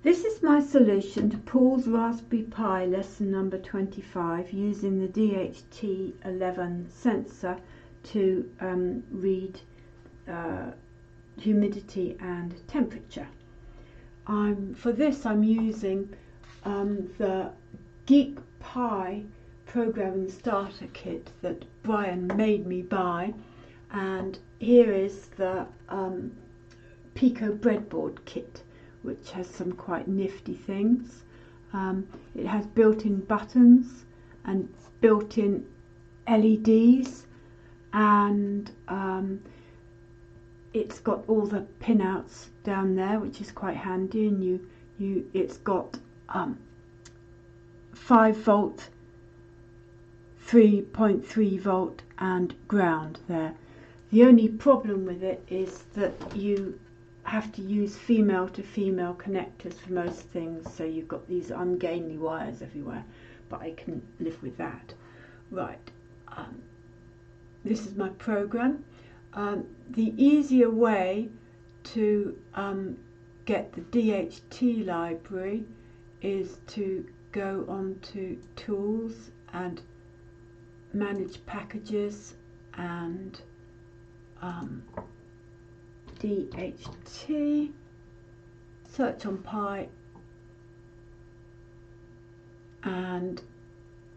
This is my solution to Paul's Raspberry Pi lesson number 25 using the DHT-11 sensor to read humidity and temperature. For this I'm using the Geek Pi programming starter kit that Brian made me buy, and here is the Pico breadboard kit, which has some quite nifty things. It has built-in buttons and built-in LEDs, and it's got all the pinouts down there, which is quite handy. And it's got 5 volt, 3.3 volt and ground there. The only problem with it is that you have to use female to female connectors for most things, so you've got these ungainly wires everywhere, but I can live with that. Right, this is my program. The easier way to get the DHT library is to go on to Tools and Manage Packages and DHT, search on Pi, and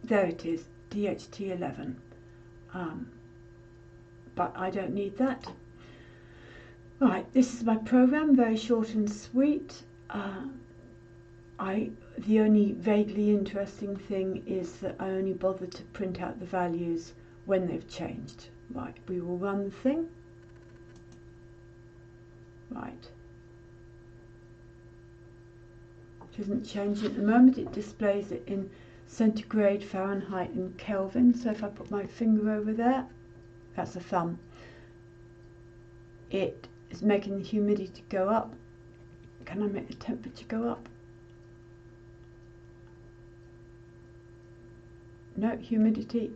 there it is, DHT-11. But I don't need that. Right, this is my program, very short and sweet. The only vaguely interesting thing is that I only bothered to print out the values when they've changed. Right, we will run the thing. Right, it isn't changing at the moment. It displays it in centigrade, Fahrenheit and Kelvin. So if I put my finger over there, that's a thumb, it is making the humidity go up. Can I make the temperature go up? No, humidity.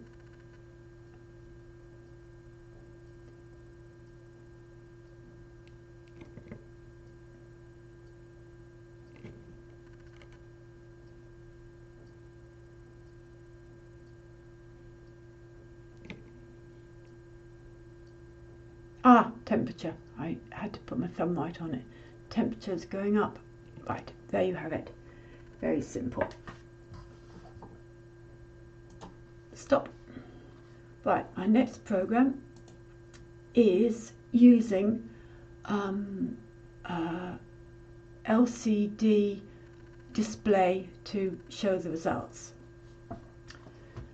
Temperature. I had to put my thumb right on it. Temperature is going up. Right, there you have it. Very simple. Stop. Right, my next program is using LCD display to show the results,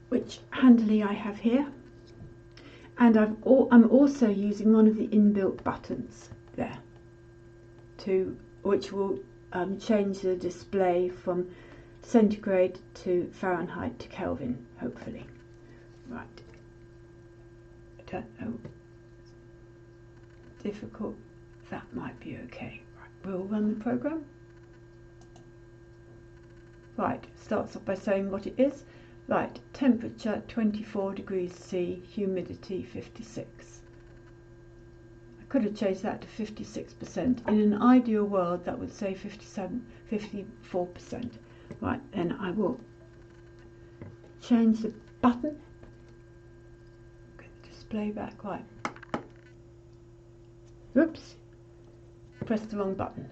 which handily I have here. And I'm also using one of the inbuilt buttons there, which will change the display from centigrade to Fahrenheit to Kelvin, hopefully. Right. I don't know. Difficult. That might be okay. Right. We'll run the program. Right. Starts off by saying what it is. Right, temperature 24 degrees C, humidity 56. I could have changed that to 56%. In an ideal world, that would say 54%. Right, then I will change the button. Get the display back, right. Oops, pressed the wrong button.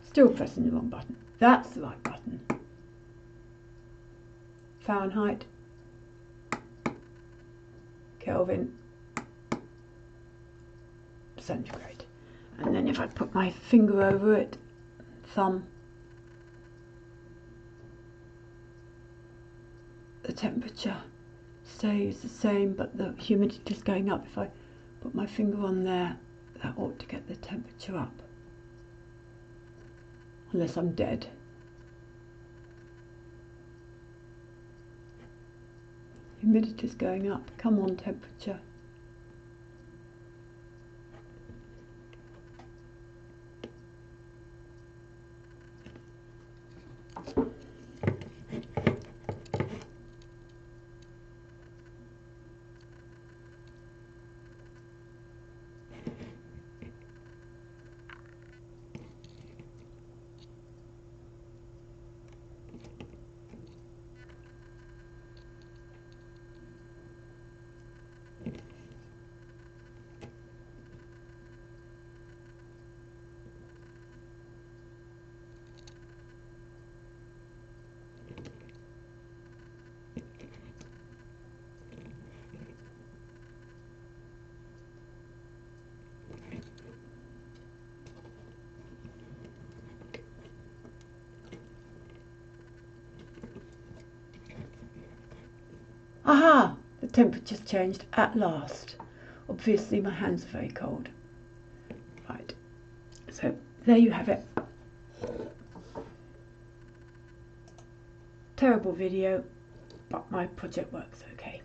Still pressing the wrong button. That's the right button. Fahrenheit, Kelvin, centigrade. And then if I put my finger over it, thumb, the temperature stays the same, but the humidity is going up. If I put my finger on there, that ought to get the temperature up. Unless I'm dead. Humidity is going up. Come on, temperature. temperature's changed at last. Obviously my hands are very cold. Right, so there you have it. Terrible video, but my project works okay.